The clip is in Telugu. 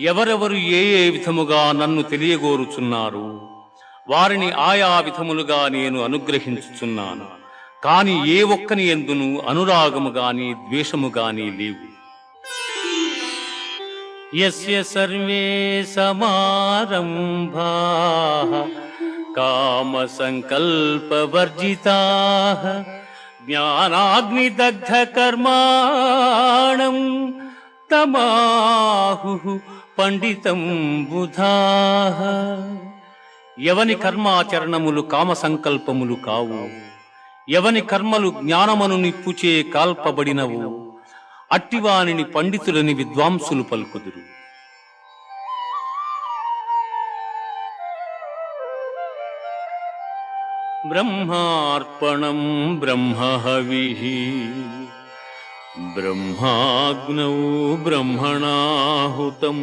ఎవరెవరు ఏ ఏ విధముగా నన్ను తెలియగోరుచున్నారు వారిని ఆయా విధములుగా నేను అనుగ్రహించుచున్నాను. కాని ఏ ఒక్కని యందును అనురాగము గాని ద్వేషము గాని లేవు. యస్య సర్వే సమారంభాః కామ సంకల్ప వర్జితాః జ్ఞానాగ్నిదగ్ధ కర్మాణం తమాహుః పండితం బుధాః. ఎవని కర్మాచరణములు కామ సంకల్పములు కావు, ఎవని కర్మలు జ్ఞానమను నిప్పుచే కాల్పబడినవు, అట్టివానిని పండితులని విద్వాంసులు పలుకుదురు. బ్రహ్మార్పణం బ్రహ్మహవిః బ్రహ్మాగ్నౌ బ్రహ్మణాహుతం